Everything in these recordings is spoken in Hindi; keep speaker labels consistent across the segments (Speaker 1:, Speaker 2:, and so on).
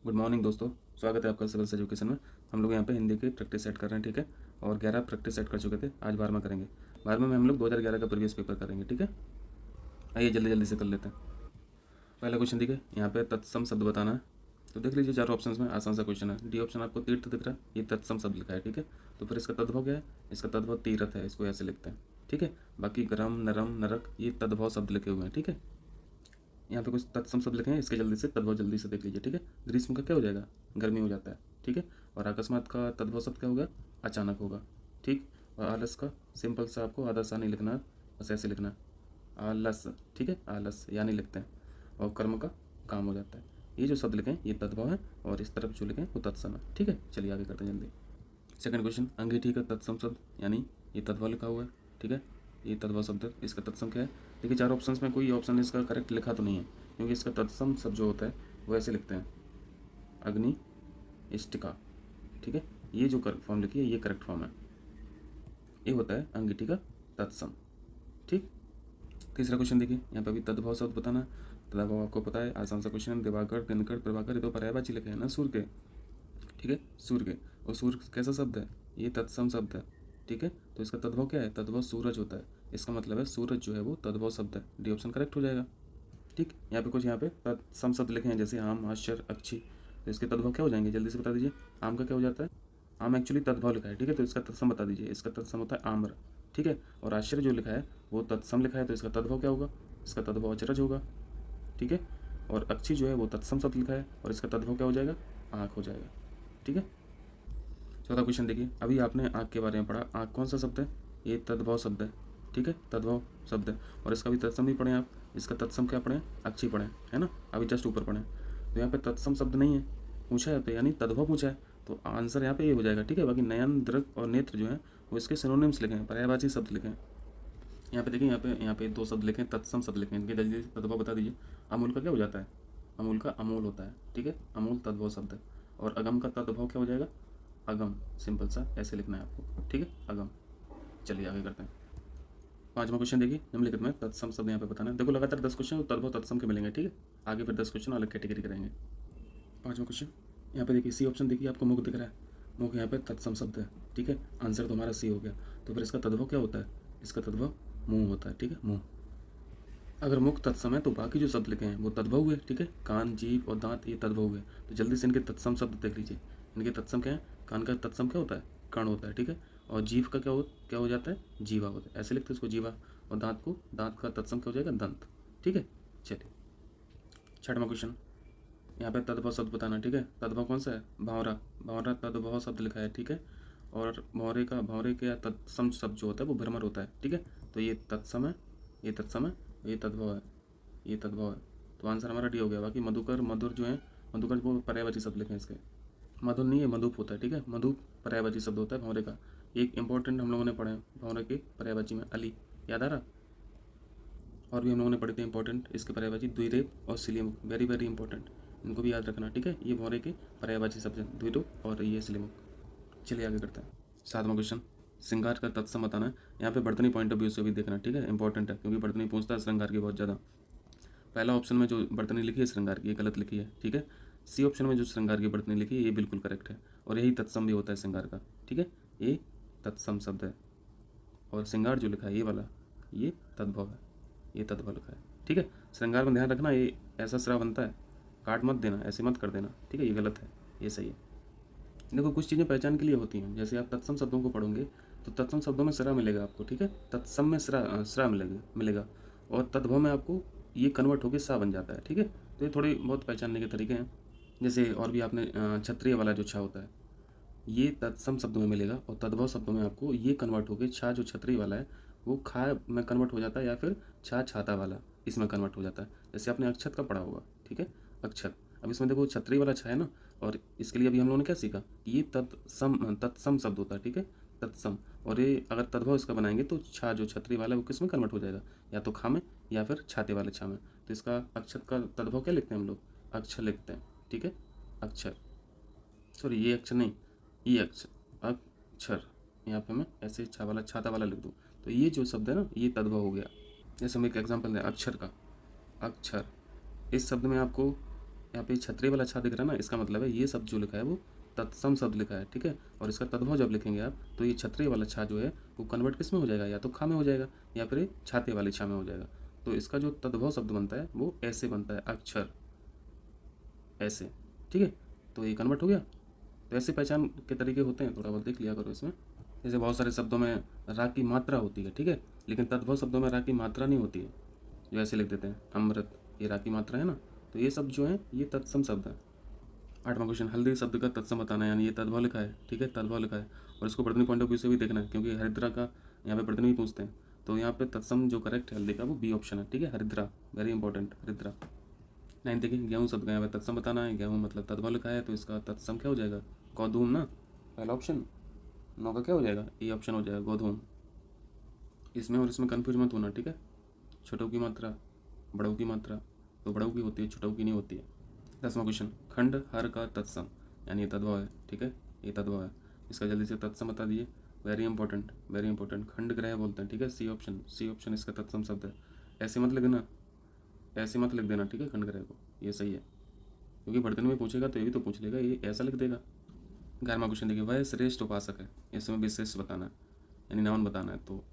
Speaker 1: गुड मॉर्निंग दोस्तों, स्वागत है आपका सिविल एजुकेशन में। हम लोग यहाँ पे हिंदी की प्रैक्टिस सेट कर रहे हैं, ठीक है। और 11 प्रैक्टिस सेट कर चुके थे, आज 12वां करेंगे। 12वें में हम लोग 2011 का प्रीवियस पेपर करेंगे, ठीक है। आइए जल्दी जल्दी से कर लेते हैं। पहला क्वेश्चन देखिए, यहाँ पे तत्सम शब्द बताना है। तो देख लीजिए 4 ऑप्शन में आसान सा क्वेश्चन है। डी ऑप्शन आपको तीर्थ दिख रहा है, ये तत्सम शब्द लिखा है, ठीक है। तो फिर इसका तद्भव क्या है? इसका तद्भव तीर्थ है, इसको ऐसे लिखते हैं, ठीक है। बाकी गरम, नरम, नरक ये तद्भव शब्द लिखे हुए हैं, ठीक है। यहाँ पे कुछ तत्सम शब्द लिखे हैं, इसके जल्दी से तद्भव जल्दी से देख लीजिए, ठीक है। ग्रीष्म का क्या हो जाएगा? गर्मी हो जाता है, ठीक है। और अकस्मात का तद्भव शब्द क्या होगा? अचानक होगा, ठीक। और आलस का सिंपल सा आपको आधा सा नहीं लिखना है, बस ऐसे लिखना है, आलस, ठीक है। आलस यानी लिखते हैं। और कर्म का काम हो जाता है। ये जो शब्द लिखे हैं ये तद्भव है, और इस तरफ जो लिखे हैं वो तत्सम है, ठीक है। चलिए आगे करते हैं जल्दी। सेकंड क्वेश्चन, अंगीठी का तत्सम शब्द यानी ये तद्भव लिखा हुआ है, ठीक है। ये तद्भव शब्द है, इसका तत्सम क्या है? देखिए 4 ऑप्शंस में कोई ऑप्शन इसका करेक्ट लिखा तो नहीं है, क्योंकि इसका तत्सम शब्द जो होता है वो ऐसे लिखते हैं, अग्नि इष्टिका, ठीक है। ये जो करेक्ट फॉर्म लिखी है ये करेक्ट फॉर्म है, ये होता है अंगीठी का तत्सम, ठीक। तीसरा क्वेश्चन देखिए, यहाँ पर भी तद्भव शब्द बताना है। तद्भव आपको पता है, आसान सा क्वेश्चन है। दिवाकर, दिनकर, प्रभाकर, ये तो पर्यायवाची लिखे हैं ना सूर्य के, ठीक है, सूर्य के। और सूर्य कैसा शब्द है? ये तत्सम शब्द है, ठीक है। तो इसका तद्भव क्या है? तद्भव सूरज होता है, इसका मतलब है सूरज जो है वो तद्भव शब्द है। डी ऑप्शन करेक्ट हो जाएगा, ठीक। यहाँ पे कुछ यहाँ पे तत्सम शब्द लिखे हैं, जैसे आम, आश्चर्य, अच्छी। तो इसके तद्भव क्या हो जाएंगे? जल्दी से बता दीजिए। आम का क्या हो जाता है? आम एक्चुअली तद्भव लिखा है, ठीक है। तो इसका तत्सम बता दीजिए। इसका तत्सम होता है आम्र, ठीक है। और आश्चर्य जो लिखा है वो तत्सम लिखा है, तो इसका तद्भव क्या होगा? इसका तद्भव अचरज होगा, ठीक है। और अच्छी जो है वो तत्सम शब्द लिखा है, और इसका तद्भव क्या हो जाएगा? आँख हो जाएगा, ठीक है। चौथा क्वेश्चन देखिए, अभी आपने आँख के बारे में पढ़ा। आँख कौन सा शब्द है? ये तद्भव शब्द है, ठीक है, तद्भव शब्द है। और इसका भी तत्सम भी पढ़े आप। इसका तत्सम क्या पढ़े? अच्छी पढ़े, है ना, अभी जस्ट ऊपर पढ़े। तो यहाँ पे तत्सम शब्द नहीं है, पूछा है तो यानी तद्भव पूछा है, तो आंसर यहाँ पे ये हो जाएगा, ठीक है। बाकी नयन, दृक और नेत्र जो है वो इसके सिनोनिम्स लिखे हैं, पर्यायवाची शब्द लिखे हैं। यहाँ पे देखिए, यहाँ पे 2 शब्द लिखे हैं, तत्सम शब्द लिखे हैं। इनके जल्दी तद्भव बता दीजिए। अमूल का क्या हो जाता है? अमूल का अमूल होता है, ठीक है। अमूल तद्भव शब्द है। और अगम का तद्भव क्या हो जाएगा? अगम, सिंपल सा ऐसे लिखना है आपको, ठीक है, अगम। चलिए आगे करते हैं। 5वां क्वेश्चन देखिए, निम्नलिखित में तत्सम शब्द यहाँ पे बताना है। देखो लगातार 10 क्वेश्चन तद्भव तत्सम के मिलेंगे, ठीक है। आगे फिर 10 क्वेश्चन अलग कैटेगरी करेंगे। 5वां क्वेश्चन यहाँ पे देखिए, सी ऑप्शन देखिए, आपको मुख दिख रहा है। मुख यहाँ पे तत्सम शब्द है, ठीक है। आंसर तो हमारा सी हो गया। तो फिर इसका तद्भव क्या होता है? इसका तद्भव मुंह होता है, ठीक है, मुंह। अगर मुख तत्सम है तो बाकी जो शब्द लिखे हैं वो तद्भव हुए, ठीक है। कान, जीभ और दांत ये तद्भव हुए। तो जल्दी से इनके तत्सम शब्द देख लीजिए। इनके तत्सम क्या है? कान का तत्सम क्या होता है? कर्ण होता है, ठीक है। और जीभ का क्या हो जाता है? जीवा होता है, ऐसे लिखते हैं इसको, जीवा। और दांत का तत्सम क्या हो जाएगा? दंत, ठीक है। चलिए 6वां क्वेश्चन, यहाँ पे तद्भव शब्द बताना, ठीक है। तद्भव कौन सा है? भंवरा। भंवरा तद्भव शब्द लिखा है, ठीक है। और भंवरे के तत्सम शब्द जो होता है वो भ्रमर होता है, ठीक है। तो ये तत्सम है, ये तत्सम है, ये तद्भव है, ये तद्भव है। तो आंसर हमारा डी हो गया। बाकी मधुकर, मधुर जो है, मधुकर वो पर्यायवाची शब्द लिखे हैं इसके। मधुर नहीं है, मधुप होता है, ठीक है। मधुप पर्यायवाची शब्द होता है भंवरे का। एक इंपॉर्टेंट हम लोगों ने पढ़े भंवरे के पर्यायवाची में, अली, याद आ रहा। और भी हम लोगों ने पढ़े थे इंपॉर्टेंट इसके पर्यायवाची, द्विरेफ और सिलीमुख, वेरी वेरी इंपॉर्टेंट, इनको भी याद रखना, ठीक है। ये भंवरे के पर्यायवाची शब्द हैं, द्विरेफ और ये सिलीमुख। चलिए आगे करते हैं। 7वां क्वेश्चन, श्रृंगार का तत्सम बताना है। यहाँ पे बर्तनी पॉइंट ऑफ व्यू से भी देखना, ठीक है, इंपॉर्टेंट है, क्योंकि बर्तनी पूछता है श्रृंगार की बहुत ज़्यादा। पहला ऑप्शन में जो बर्तनी लिखी है श्रृंगार की, ये गलत लिखी है, ठीक है। सी ऑप्शन में जो श्रृंगार की बर्तनी लिखी है ये बिल्कुल करेक्ट है, और यही तत्सम भी होता है श्रृंगार का, ठीक है। ये तत्सम शब्द है। और श्रृंगार जो लिखा है ये वाला, ये तद्भव है, ये तद्भव लिखा है, ठीक है। श्रृंगार में ध्यान रखना, ये ऐसा श्रा बनता है, काट मत देना, ऐसे मत कर देना, ठीक है, ये गलत है, ये सही है। देखो कुछ चीज़ें पहचान के लिए होती हैं, जैसे आप तत्सम शब्दों को पढ़ोगे तो तत्सम शब्दों में श्रा मिलेगा आपको, ठीक है। तत्सम में श्रा मिलेगा। और तद्भव में आपको ये कन्वर्ट होकर सा बन जाता है, ठीक है। तो ये थोड़ी बहुत पहचानने के तरीके हैं। जैसे और भी आपने क्षत्रिय वाला जो छा होता है ये तत्सम शब्दों में मिलेगा, और तद्भव शब्दों में आपको ये कन्वर्ट होकर छा जो क्षत्रिय वाला है वो खा में कन्वर्ट हो जाता है, या फिर छा छाता वाला इसमें कन्वर्ट हो जाता है। जैसे आपने अक्षत का पढ़ा होगा, ठीक है, अक्षत। अब इसमें देखो क्षत्रिय वाला छा है ना, और इसके लिए अभी हम लोगों ने क्या सीखा कि ये तत्सम शब्द होता है, ठीक है, तत्सम। और ये अगर तद्भव इसका बनाएंगे तो छा जो क्षत्रिय वाला है वो किस में कन्वर्ट हो जाएगा? या तो खा में या फिर छाते वाले छा में। तो इसका अक्षत का तद्भव क्या लिखते हैं हम लोग? अक्षर लिखते हैं, ठीक है, अक्षर। सॉरी ये अक्षर नहीं, ये अक्षर यहाँ पे मैं ऐसे छाता वाला लिख दूँ तो ये जो शब्द है ना ये तद्भव हो गया। जैसे हम एक एग्जांपल दें अक्षर का, अक्षर, इस शब्द में आपको यहाँ पे छतरी वाला छा दिख रहा है ना, इसका मतलब है ये शब्द जो लिखा है वो तत्सम शब्द लिखा है, ठीक है। और इसका तद्भव जब लिखेंगे आप तो ये छतरी वाला छा जो है वो कन्वर्ट किस में हो जाएगा, या तो खा में हो जाएगा या फिर छाते वाले छा में हो जाएगा। तो इसका जो तद्भव शब्द बनता है वो ऐसे बनता है, अक्षर ऐसे, ठीक है। तो ये कन्वर्ट हो गया। तो ऐसे पहचान के तरीके होते हैं, थोड़ा बहुत देख लिया करो इसमें। जैसे बहुत सारे शब्दों में रा की मात्रा होती है, ठीक है, लेकिन तद्भव शब्दों में रा की मात्रा नहीं होती है, जो ऐसे लिख देते हैं अमृत, ये रा की मात्रा है ना। तो ये शब्द जो है ये तत्सम शब्द है। 8वां क्वेश्चन, हल्दी शब्द का तत्सम बताना है, यानी ये तद्भव लिखा है, ठीक है, तद्भव लिखा है। और इसको वर्तनी पॉइंट ऑफ व्यू से भी देखना है, क्योंकि हरिद्रा का यहाँ पे वर्तनी भी पूछते हैं। तो यहाँ पे तत्सम जो करेक्ट है हल्दी का वो बी ऑप्शन है, ठीक है, हरिद्रा, वेरी इंपॉर्टेंट, हरिद्रा। 9 देखिए, गेहूँ शब्द का यहाँ पे तत्सम बताना है, गेहूँ मतलब तद्भव लिखा है, तो इसका तत्सम क्या हो जाएगा, गोधूम ना, पहला ऑप्शन। 9 का क्या हो जाएगा, ए ऑप्शन हो जाएगा, गोधूम। इसमें और इसमें कन्फ्यूज मत होना, ठीक है। छोटों की मात्रा, बड़ों की मात्रा, तो बड़ों की होती है, छोटों की नहीं होती है। 10वां क्वेश्चन, खंड हर का तत्सम, यानी ये तद्भव है, ठीक है, ये तद्भव है। इसका जल्दी से तत्सम बता दीजिए, वेरी इंपॉर्टेंट, वेरी इंपॉर्टेंट। खंड ग्रह बोलते हैं, ठीक है, सी ऑप्शन, सी ऑप्शन इसका तत्सम शब्द है। ऐसे मत लिख देना, ऐसे मत लिख देना, ठीक है, खंड ग्रह को, ये सही है, क्योंकि बर्तन में पूछेगा तो ये भी तो पूछ लेगा, ये ऐसा लिख देगा। 11वां क्वेश्चन देखिए, वह श्रेष्ठ उपासक है, इसमें विशेष बताना है, यानी नाउन बताना है। तो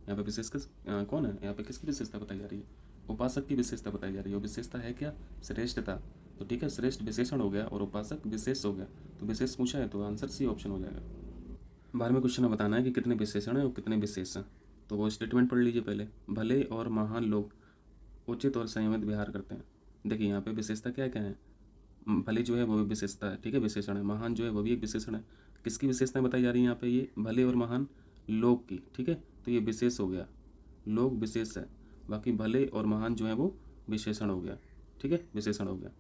Speaker 1: यहाँ पे विशेष कौन है, यहाँ पे किसकी विशेषता बताई जा रही है, उपासक की विशेषता बताई जा रही है। वो विशेषता है क्या, श्रेष्ठता। तो ठीक है, श्रेष्ठ विशेषण हो गया और उपासक विशेष हो गया, तो विशेष पूछा है तो आंसर सी ऑप्शन हो जाएगा। 12वें क्वेश्चन में बताना है कि कितने विशेषण हैं और कितने विशेष हैं। तो वो स्टेटमेंट पढ़ लीजिए पहले, भले और महान लोग उचित और संयमित व्यवहार करते हैं। देखिए यहाँ पे विशेषता क्या क्या है, भले जो है वो भी विशेषता है, ठीक है, विशेषण है। महान जो है वो भी एक विशेषण है। किसकी विशेषताएं बताई जा रही है यहाँ पे, ये भले और महान लोग की, ठीक है, तो ये विशेष हो गया, लोग विशेष है, बाकी भले और महान जो है वो विशेषण हो गया, ठीक है, विशेषण हो गया।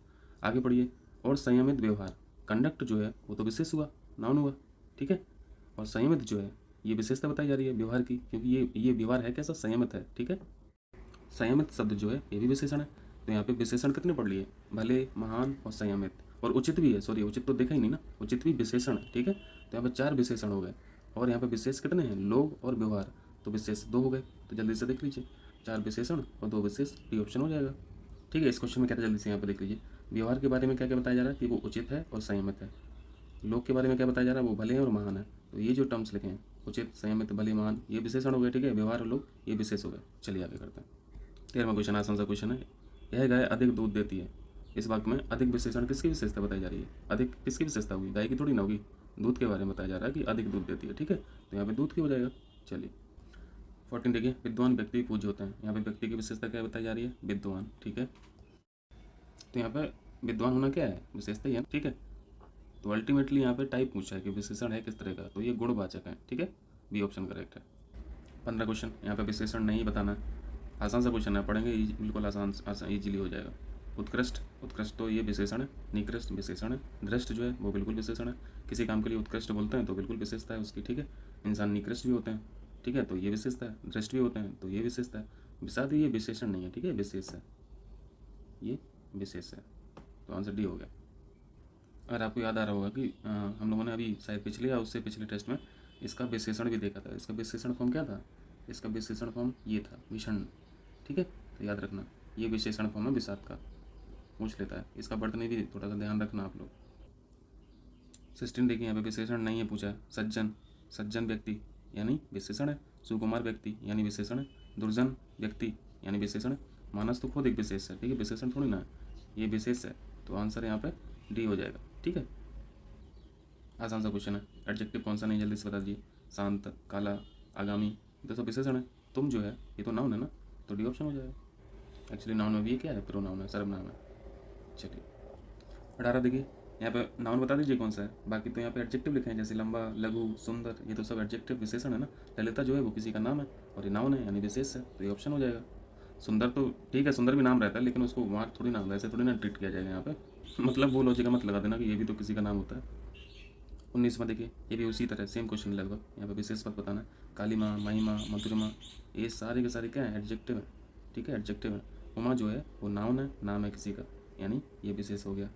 Speaker 1: आगे पढ़िए, और संयमित व्यवहार, कंडक्ट जो है वो तो विशेष हुआ, नाउन हुआ, ठीक है, और संयमित जो है ये विशेषता बताई जा रही है व्यवहार की, क्योंकि ये व्यवहार है कैसा, संयमित है, ठीक है। संयमित शब्द जो है ये भी विशेषण है। तो यहाँ पे विशेषण कितने पढ़ लिए, भले, महान और संयमित, और उचित भी है, सॉरी उचित तो देखा ही नहीं ना, उचित भी विशेषण है, ठीक है। तो यहाँ पे 4 विशेषण हो गए, और यहाँ पे विशेष कितने हैं, लोग और व्यवहार, तो विशेष 2 हो गए। तो जल्दी से देख लीजिए, 4 विशेषण और 2 विशेष, डी ऑप्शन हो जाएगा, ठीक है। इस क्वेश्चन में क्या था, जल्दी से यहाँ पे देख लीजिए, व्यवहार के बारे में क्या क्या बताया जा रहा है कि वो उचित है और संयमित है। लोग के बारे में क्या बताया जा रहा है, वो भले हैं और महान है। तो ये जो टर्म्स लिखे हैं, उचित, संयमित, भले, महान, ये विशेषण हो गए, ठीक है, व्यवहार और लोग ये विशेष हो गए। चलिए आगे करते हैं। 13वां क्वेश्चन आसान सा क्वेश्चन है, यह गाय अधिक दूध देती है। इस वाक्य में अधिक विशेषण किसकी विशेषता बताई जा रही है, अधिक किसकी विशेषता होगी, गाय की थोड़ी ना होगी, दूध के बारे में बताया जा रहा है कि अधिक दूध देती है, ठीक है, तो यहाँ पे दूध की हो जाएगा। चलिए 14 देखिए, विद्वान व्यक्ति पूज्य होते हैं। यहाँ पे व्यक्ति की विशेषता क्या बताई जा रही है, विद्वान, ठीक है। तो यहाँ पे विद्वान होना क्या है, विशेषता ही है, ठीक है। तो अल्टीमेटली यहाँ पे टाइप पूछा है कि विशेषण है किस तरह का, तो ये गुणवाचक है, ठीक है, बी ऑप्शन करेक्ट है। 15 क्वेश्चन, यहाँ पे विशेषण नहीं बताना है, आसान सा क्वेश्चन है, पढ़ेंगे बिल्कुल आसान इजीली हो जाएगा। उत्कृष्ट, उत्कृष्ट तो ये विशेषण है, निकृष्ट विशेषण है, दृष्ट जो है वो बिल्कुल विशेषण है, किसी काम के लिए उत्कृष्ट बोलते हैं तो बिल्कुल विशेषता है उसकी, ठीक है। इंसान निकृष्ट भी होते हैं, ठीक है, तो ये विशेषता है, दृष्ट भी होते हैं तो ये विशेषता है, साथ ही ये विशेषण नहीं है, ठीक है, विशेष है, ये विशेष है। तो आंसर डी हो गया। अगर आपको याद आ रहा होगा कि हम लोगों ने अभी शायद पिछले या उससे पिछले टेस्ट में इसका विशेषण भी देखा था। इसका विशेषण फॉर्म क्या था, इसका विशेषण फॉर्म ये था, विषण, ठीक है। तो याद रखना, ये विशेषण फॉर्म है विषाद का, पूछ लेता है। इसका वर्तनी भी थोड़ा सा ध्यान रखना आप लोग। 16 देखिए, यहाँ पे विशेषण नहीं है पूछा है। सज्जन, सज्जन व्यक्ति यानी विशेषण है। सुकुमार व्यक्ति यानी विशेषण है। दुर्जन व्यक्ति यानी विशेषण है। मानस तो खुद एक विशेष है, ठीक है, विशेषण थोड़ी ना है, ये विशेष है। तो आंसर यहाँ पे डी हो जाएगा, ठीक है। आसान सा क्वेश्चन है, एडजेक्टिव कौन सा नहीं, जल्दी से बता दीजिए। शांत, काला, आगामी, ये तो सब विशेषण है। तुम जो है ये तो नाउन है ना, तो डी ऑप्शन हो जाएगा। एक्चुअली नाउन में भी क्या है, प्रोनाउन है, सर्वनाम है। चलिए 18 देखिए, यहाँ पे नाउन बता दीजिए कौन सा है, बाकी तो यहाँ पे एडजेक्टिव लिखे हैं, जैसे लंबा, लघु, सुंदर, ये तो सब एडजेक्टिव विशेषण है ना। ललिता जो है वो किसी का नाम है और ये नाउन है यानी विशेष है, तो ये ऑप्शन हो जाएगा। सुंदर तो ठीक है, सुंदर भी नाम रहता है, लेकिन उसको वहाँ थोड़ी ना वैसे थोड़ी ना ट्रीट किया जाएगा यहाँ पे, मतलब वो लॉजिक मत लगा देना कि ये भी तो किसी का नाम होता है। 19वां देखिए, ये भी उसी तरह सेम क्वेश्चन लगभग, यहाँ पे विशेष पद बताना है। कालीमा, महिमा, मधुरमा, ये सारे के सारे क्या है, एडजेक्टिव है, ठीक है, एडजेक्टिव है। उमा जो है वो नाउन है, नाम है किसी का, यानी ये विशेष हो गया।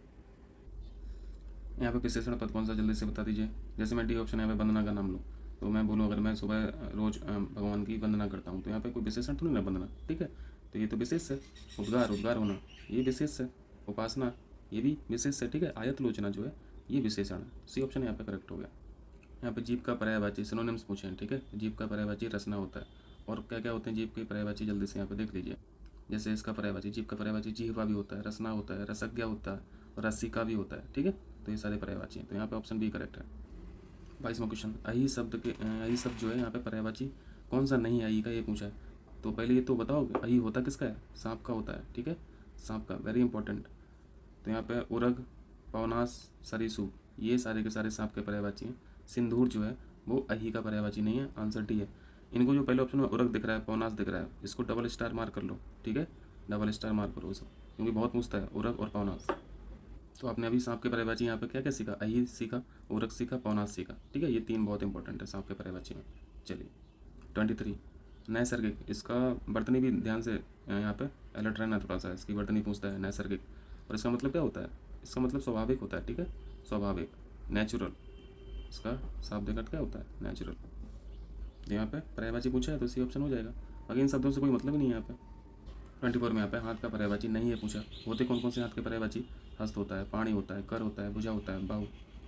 Speaker 1: यहाँ पे विशेषण पद कौन सा, जल्दी से बता दीजिए। जैसे मैं डी ऑप्शन यहाँ पे वंदना का नाम लूँ, तो मैं बोलूँ अगर मैं सुबह रोज भगवान की वंदना करता हूँ, तो यहाँ पे कोई विशेषण थोड़ी ना वंदना, ठीक है, तो ये तो विशेष है। उद्गार, उद्गार होना, ये विशेष है। उपासना, ये भी विशेष है, ठीक है। आयत लोचना जो है ये विशेषण है। सी ऑप्शन यहाँ पे करेक्ट हो गया। यहाँ पे जीव का पर्यायवाची सिनोनिम्स पूछे हैं, ठीक है। जीव का पर्यायवाची रचना होता है। और क्या क्या होते हैं जीव के पर्यायवाची, जल्दी से यहाँ पे देख लीजिए। जैसे इसका पर्यायवाची, जीव का पर्यायवाची जिह्वा भी होता है, रसना होता है, रसज्ञा होता है और रसिका भी होता है, ठीक है। तो ये सारे पर्यायवाची हैं, तो यहाँ पे ऑप्शन बी करेक्ट है। 22वां क्वेश्चन, अही शब्द के अही शब्द जो है यहाँ पे पर्यायवाची कौन सा नहीं है अही का, ये पूछा है। तो पहले ये तो बताओ अही होता किसका है, सांप का होता है, ठीक है, सांप का, वेरी इंपॉर्टेंट। तो यहाँ पे उरग, पवनास, सरीसृप, ये सारे के सारे सांप के पर्यायवाची हैं। सिंदूर जो है वो अही का पर्यायवाची नहीं है, आंसर डी है। इनको जो पहले ऑप्शन में उरग दिख रहा है, पवनास दिख रहा है, इसको डबल स्टार मार्क कर लो, ठीक है, डबल स्टार मार्क करो सब, क्योंकि बहुत पूछता है उरग और पवनास। तो आपने अभी सांप के पर्यायवाची यहाँ पे क्या क्या सीखा, अही सीखा, उरग सीखा, पवनास सीखा, ठीक है। ये तीन बहुत इंपॉर्टेंट है सांप के पर्यायवाची में। चलिए 23, नैसर्गिक, इसका वर्तनी भी ध्यान से यहाँ पे अलर्ट रहना थोड़ा सा। इसकी वर्तनी पूछता है नैसर्गिक, और इसका मतलब क्या होता है, इसका मतलब स्वाभाविक होता है, ठीक है, स्वाभाविक, नेचुरल। इसका शाब्दिक अर्थ क्या होता है, नेचुरल। यहाँ पे पर्यायवाची पूछा है तो सी ऑप्शन हो जाएगा। बाकी इन शब्दों से कोई मतलब ही नहीं है यहाँ पे। 24 में यहाँ पे हाथ का पर्यायवाची नहीं है पूछा। होते कौन कौन से हाथ के पर्यायवाची, हस्त होता है, पाणी होता है, कर होता है, भुजा होता है, बाहु,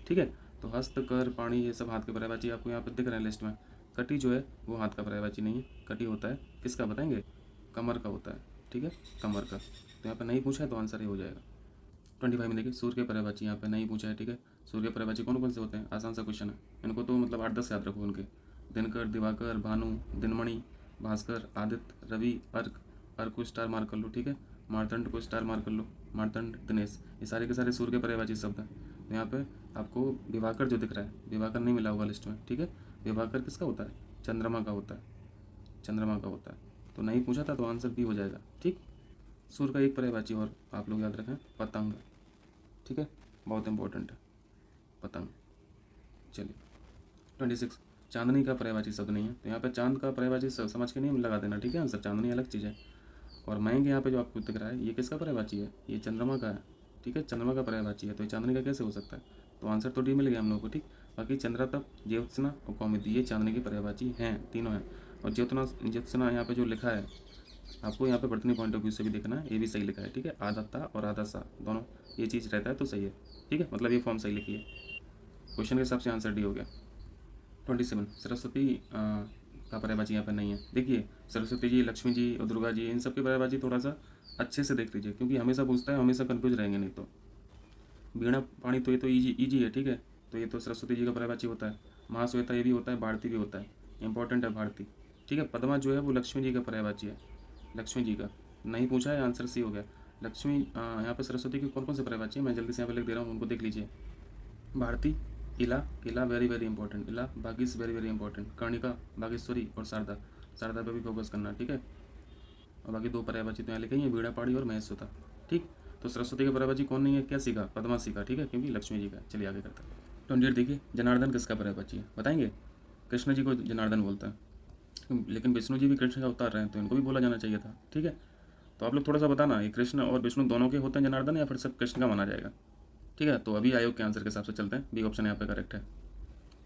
Speaker 1: ठीक है। तो हस्त, कर, पाणी ये सब हाथ के पर्यायवाची आपको यहाँ पे दिख रहे हैं लिस्ट में। कटी जो है वो हाथ का पर्यायवाची नहीं है। कटी होता है किसका बताएंगे, कमर का होता है, ठीक है, कमर का। तो यहाँ पे नहीं पूछा है तो आंसर ही हो जाएगा। 25 में देखिए सूर्य के पर्यायवाची यहाँ पे नहीं पूछा है, ठीक है। सूर्य के पर्यायवाची कौन कौन से होते हैं, आसान सा क्वेश्चन है। इनको तो मतलब 8-10 याद रखो उनके, दिनकर, दिवाकर, भानु, दिनमणि, भास्कर, आदित्य, रवि, अर्क, अर्क को स्टार मार्क कर लो, ठीक है। मारतंड को स्टार मार्क कर लो, मारतंड, दिनेश, ये सारे के सारे सूर्य के पर्यायवाची शब्द हैं। तो यहाँ पे आपको विभाकर जो दिख रहा है, विभाकर नहीं मिला होगा लिस्ट में, ठीक है। विभाकर किसका होता है, चंद्रमा का होता है, चंद्रमा का होता है। तो नहीं पूछा था तो आंसर भी हो जाएगा, ठीक। सूर्य का एक पर्यायवाची और आप लोग याद रखें, पतंग, ठीक है, बहुत इंपॉर्टेंट है, पतंग। चलिए 26, चांदनी का पर्यायवाची शब्द नहीं है। तो यहाँ पे चांद का पर्यायवाची समझ के नहीं लगा देना, ठीक है, आंसर चांदनी अलग चीज़ है। और मयंक यहाँ पे जो आपको दिख रहा है ये किसका पर्यायवाची है, ये चंद्रमा का है, ठीक है, चंद्रमा का पर्यायवाची है। तो ये चांदनी का कैसे हो सकता है, तो आंसर तो डी मिल गया हम लोग को, ठीक। बाकी चंद्रतप, ज्योत्सना और कौमुदी ये चांदनी की पर्यायवाची हैं, तीनों हैं। और ज्योत्सना यहाँ पे जो लिखा है आपको यहाँ पे वर्तनी पॉइंट ऑफ व्यू से भी देखना है, ये भी सही लिखा है, ठीक है। आदत्ता और आदसा दोनों ये चीज़ रहता है तो सही है, ठीक है, मतलब ये फॉर्म सही लिखी है। क्वेश्चन के हिसाब से आंसर डी हो गया। 27, सरस्वती का पर्यायवाची यहाँ पर नहीं है। देखिए सरस्वती जी, लक्ष्मी जी और दुर्गा जी, इन सब की पर्यायवाची थोड़ा सा अच्छे से देख लीजिए, क्योंकि हमेशा पूछता है, हमेशा कन्फ्यूज रहेंगे नहीं तो। वीणा पाणी तो ये तो ईजी है, ठीक है। तो ये तो सरस्वती जी का पर्यायवाची होता है। महाश्वेता ये भी होता है, भारती भी होता है, इंपॉर्टेंट है भारती, ठीक है। पद्मा जो है वो लक्ष्मी जी का पर्यायवाची है, लक्ष्मी जी का नहीं पूछा है, आंसर सी हो गया। लक्ष्मी यहाँ पे सरस्वती की कौन कौन से पर्यायवाची है मैं जल्दी से यहाँ पे लिख दे रहा हूँ, उनको देख लीजिए। भारती, इला, इला वेरी वेरी इंपॉर्टेंट, इला, बागीस वेरी वेरी इंपॉर्टेंट, कर्णिका, बागेश्वरी और शारदा, शारदा पे भी फोकस करना, ठीक है। और बाकी दो पर्यायवाची तो यहाँ लिखे ही हैं, वीणा पाणी और महेश्वता, ठीक। तो सरस्वती के पर्यायवाची कौन नहीं है, क्या सीखा, पद्मा सीखा, ठीक है, क्योंकि लक्ष्मी जी का। चलिए आगे करते हैं। 28 देखिए, जनार्दन किसका पर्यायवाची है बताएंगे। कृष्ण जी को जनार्दन बोलता है, लेकिन विष्णु जी भी कृष्ण का अवतार रहे हैं तो इनको भी बोला जाना चाहिए था, ठीक है। तो आप लोग थोड़ा सा बताना, ये कृष्ण और विष्णु दोनों के होते हैं जनार्दन, या फिर सब कृष्ण का माना जाएगा, ठीक है। तो अभी आयोग के आंसर के हिसाब से चलते हैं, बी ऑप्शन यहाँ पे करेक्ट है।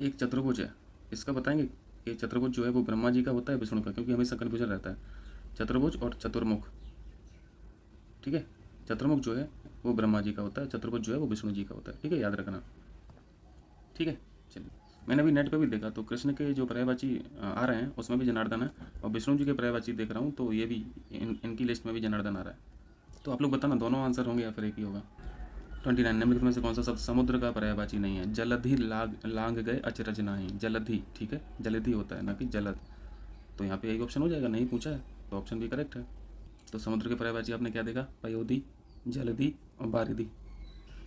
Speaker 1: एक चतुर्भुज है, इसका बताएंगे। ये चतुर्भुज जो है वो ब्रह्मा जी का होता है, विष्णु का, क्योंकि हमेशा कन्फ्यूजन रहता है। चतुर्भुज और चतुर्मुख, ठीक है। चतुर्मुख जो है वो ब्रह्मा जी का होता है, चतुर्भुज जो है वो विष्णु जी का होता है, ठीक है, याद रखना, ठीक है। चलिए मैंने अभी नेट पे भी देखा तो कृष्ण के जो पर्यायवाची आ रहे हैं उसमें भी जनार्दन है, और विष्णु जी के पर्यायवाची देख रहा हूँ तो ये भी इनकी लिस्ट में भी जनार्दन आ रहा है। तो आप लोग बताना दोनों आंसर होंगे या फिर एक ही होगा। 29, निम्नलिखित में से कौन सा शब्द समुद्र का पर्यायवाची नहीं है। जलधि लांग गए अचरज नाही, जलधि, ठीक है, जलधि होता है ना कि जलद। तो यहाँ पे यही ऑप्शन हो जाएगा, नहीं पूछा है तो ऑप्शन भी करेक्ट है। तो समुद्र के पर्यायवाची आपने क्या देखा, पयोधी, जलधि और बारिधि।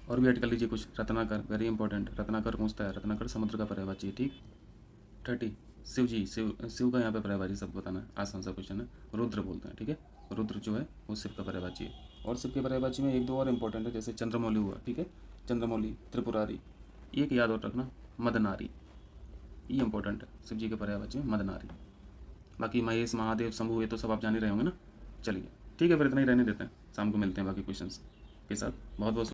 Speaker 1: और भी ऐड कर लीजिए कुछ, रत्नाकर, वेरी इंपॉर्टेंट, रत्नाकर पूछता है, रत्नाकर समुद्र का पर्यायवाची है, ठीक। 30, शिव जी, शिव का यहाँ पे पर्यायवाची शब्द बताना है, आसान सा क्वेश्चन है, रुद्र बोलते हैं, ठीक है। रुद्र जो है वो शिव का पर्यायवाची है। और शिव के पर्यायवाची में एक दो और इंपॉर्टेंट है, जैसे चंद्रमौली हुआ, ठीक है, चंद्रमौली, त्रिपुरारी, एक याद और रखना, मदनारी, ये इंपॉर्टेंट है शिव जी के पर्यायवाची में, मदनारी। बाकी महेश, महादेव, शंभु ये तो सब आप जान ही रहे होंगे ना। चलिए ठीक है, फिर इतना ही रहने देते हैं, शाम को मिलते हैं बाकी क्वेश्चंस के साथ। बहुत बहुत